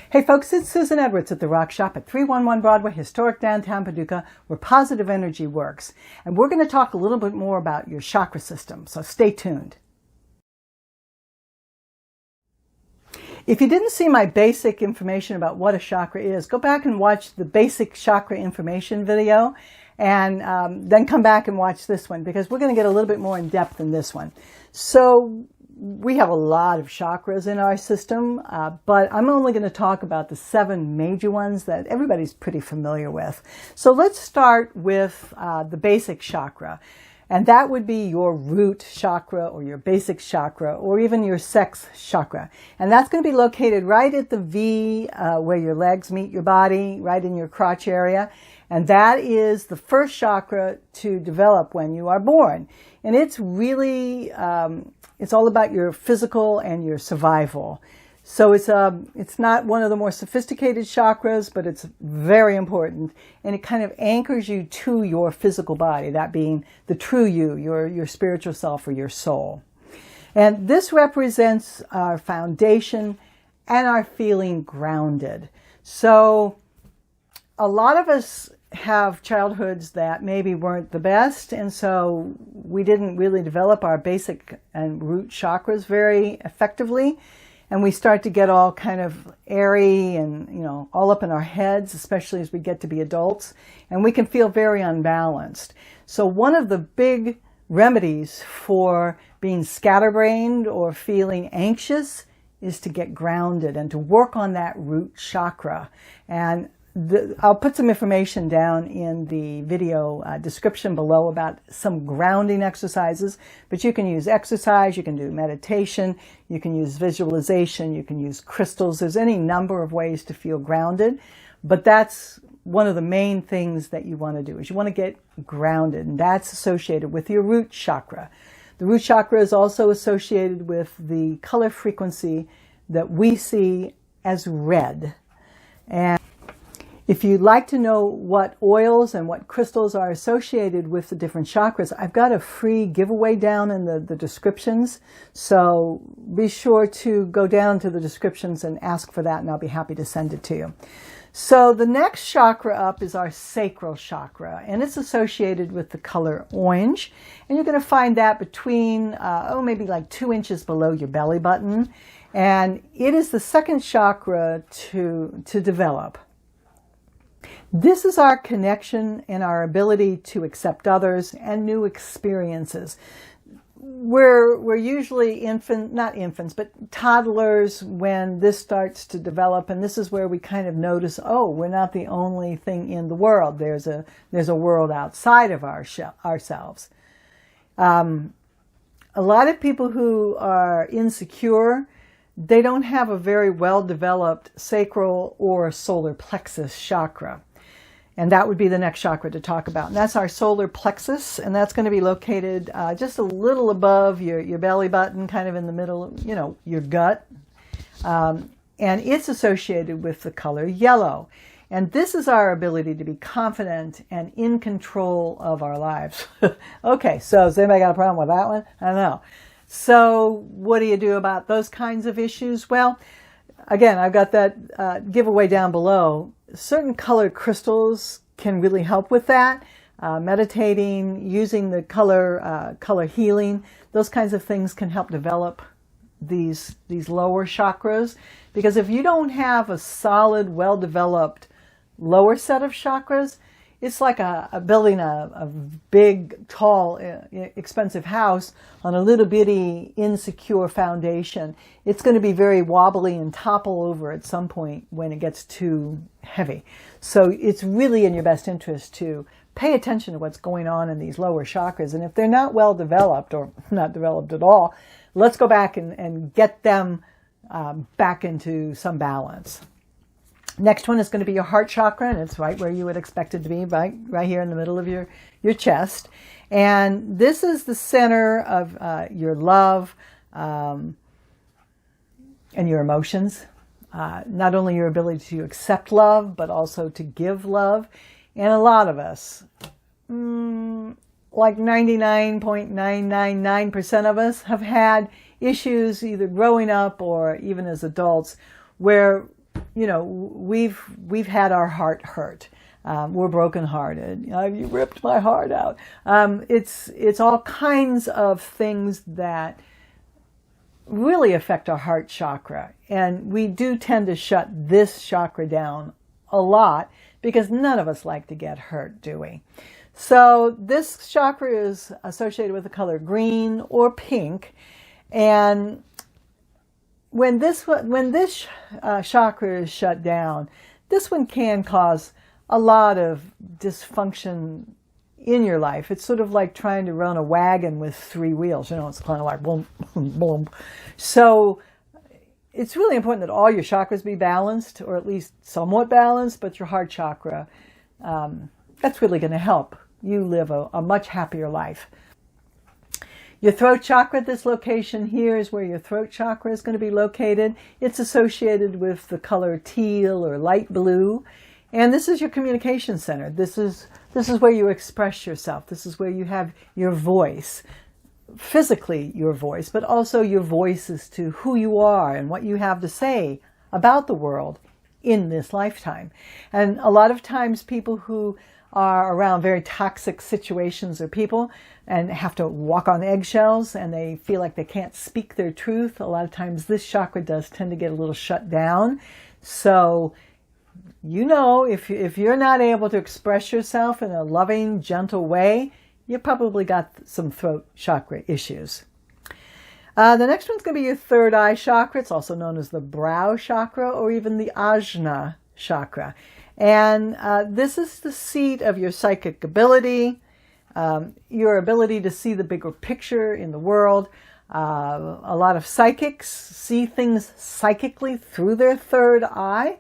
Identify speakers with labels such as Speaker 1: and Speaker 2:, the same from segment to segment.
Speaker 1: Hey folks, it's Susan Edwards at The Rock Shop at 311 Broadway, historic downtown Paducah, where positive energy works. And we're going to talk a little bit more about your chakra system, so stay tuned. If you didn't see my basic information about what a chakra is, go back and watch the basic chakra information video, and then come back and watch this one, because we're going to get a little bit more in depth in this one. So we have a lot of chakras in our system, but I'm only going to talk about the 7 major ones that everybody's pretty familiar with. So let's start with the basic chakra, and that would be your root chakra or your basic chakra or even your sex chakra. And that's going to be located right at the V where your legs meet your body, right in your crotch area. And that is the first chakra to develop when you are born. And it's really it's all about your physical and your survival. So it's not one of the more sophisticated chakras, but it's very important. And it kind of anchors you to your physical body, that being the true you, your spiritual self or your soul. And this represents our foundation and our feeling grounded. So a lot of us have childhoods that maybe weren't the best, and so we didn't really develop our basic and root chakras very effectively, and we start to get all kind of airy and all up in our heads, especially as we get to be adults, and we can feel very unbalanced. So one of the big remedies for being scatterbrained or feeling anxious is to get grounded and to work on that root chakra. And I'll put some information down in the video description below about some grounding exercises, but you can use exercise, you can do meditation, you can use visualization, you can use crystals. There's any number of ways to feel grounded, but that's one of the main things that you want to do, is you want to get grounded, and that's associated with your root chakra. The root chakra is also associated with the color frequency that we see as red. And if you'd like to know what oils and what crystals are associated with the different chakras, I've got a free giveaway down in the descriptions. So be sure to go down to the descriptions and ask for that, and I'll be happy to send it to you. So the next chakra up is our sacral chakra, and it's associated with the color orange. And you're going to find that between, maybe like 2 inches below your belly button. And it is the second chakra to develop. This is our connection and our ability to accept others and new experiences. We're usually not infants, but toddlers when this starts to develop, and this is where we kind of notice, oh, we're not the only thing in the world. There's a world outside of ourselves. A lot of people who are insecure, they don't have a very well-developed sacral or solar plexus chakra. And that would be the next chakra to talk about. And that's our solar plexus, and that's going to be located just a little above your belly button, kind of in the middle, your gut. And it's associated with the color yellow. And this is our ability to be confident and in control of our lives. Okay, so has anybody got a problem with that one? I don't know. So what do you do about those kinds of issues? Well, again, I've got that giveaway down below. Certain colored crystals can really help with that. Meditating, using the color healing, those kinds of things can help develop these lower chakras. Because if you don't have a solid, well-developed lower set of chakras, it's like building a big, tall, expensive house on a little bitty, insecure foundation. It's going to be very wobbly and topple over at some point when it gets too heavy. So it's really in your best interest to pay attention to what's going on in these lower chakras. And if they're not well developed or not developed at all, let's go back and get them back into some balance. Next one is going to be your heart chakra, and it's right where you would expect it to be, right here in the middle of your chest. And this is the center of your love and your emotions. Not only your ability to accept love, but also to give love. And a lot of us, like 99.999% of us, have had issues either growing up or even as adults where you know, we've had our heart hurt. We're brokenhearted. You ripped my heart out. It's all kinds of things that really affect our heart chakra. And we do tend to shut this chakra down a lot because none of us like to get hurt, do we? So this chakra is associated with the color green or pink. And when this chakra is shut down, this one can cause a lot of dysfunction in your life. It's sort of like trying to run a wagon with 3 wheels. You know, it's kind of like boom, boom. So it's really important that all your chakras be balanced, or at least somewhat balanced, but your heart chakra, that's really going to help you live a much happier life. Your throat chakra, this location here is where your throat chakra is going to be located. It's associated with the color teal or light blue. And this is your communication center. This is where you express yourself. This is where you have your voice, physically your voice, but also your voice as to who you are and what you have to say about the world in this lifetime. And a lot of times people who are around very toxic situations or people and have to walk on eggshells and they feel like they can't speak their truth, a lot of times this chakra does tend to get a little shut down. So you know, if you're not able to express yourself in a loving, gentle way, you probably got some throat chakra issues. The next one's going to be your third eye chakra. It's also known as the brow chakra or even the ajna chakra. And this is the seat of your psychic ability, your ability to see the bigger picture in the world. A lot of psychics see things psychically through their third eye.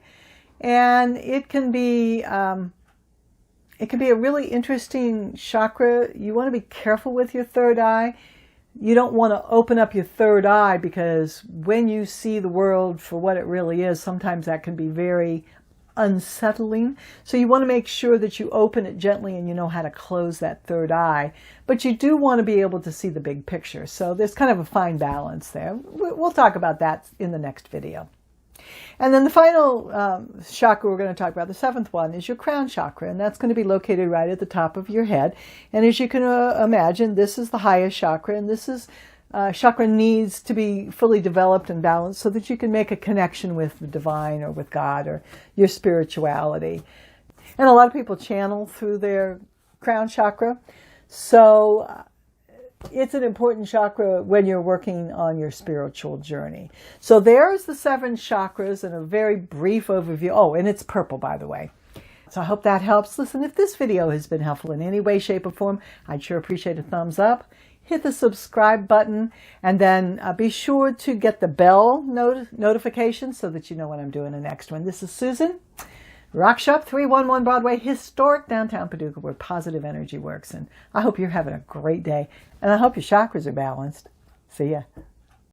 Speaker 1: And it can be a really interesting chakra. You want to be careful with your third eye. You don't want to open up your third eye because when you see the world for what it really is, sometimes that can be very unsettling. So you want to make sure that you open it gently and you know how to close that third eye. But you do want to be able to see the big picture. So there's kind of a fine balance there. We'll talk about that in the next video. And then the final chakra we're going to talk about, the 7th one, is your crown chakra. And that's going to be located right at the top of your head. And as you can imagine, this is the highest chakra. And this is chakra needs to be fully developed and balanced so that you can make a connection with the divine or with God or your spirituality. And a lot of people channel through their crown chakra. So it's an important chakra when you're working on your spiritual journey. So there's the 7 chakras in a very brief overview. Oh, and it's purple, by the way. So I hope that helps. Listen, if this video has been helpful in any way, shape, or form, I'd sure appreciate a thumbs up. Hit the subscribe button, and then be sure to get the bell notification so that you know when I'm doing the next one. This is Susan. Rock Shop, 311 Broadway, historic downtown Paducah, where positive energy works. And I hope you're having a great day. And I hope your chakras are balanced. See ya.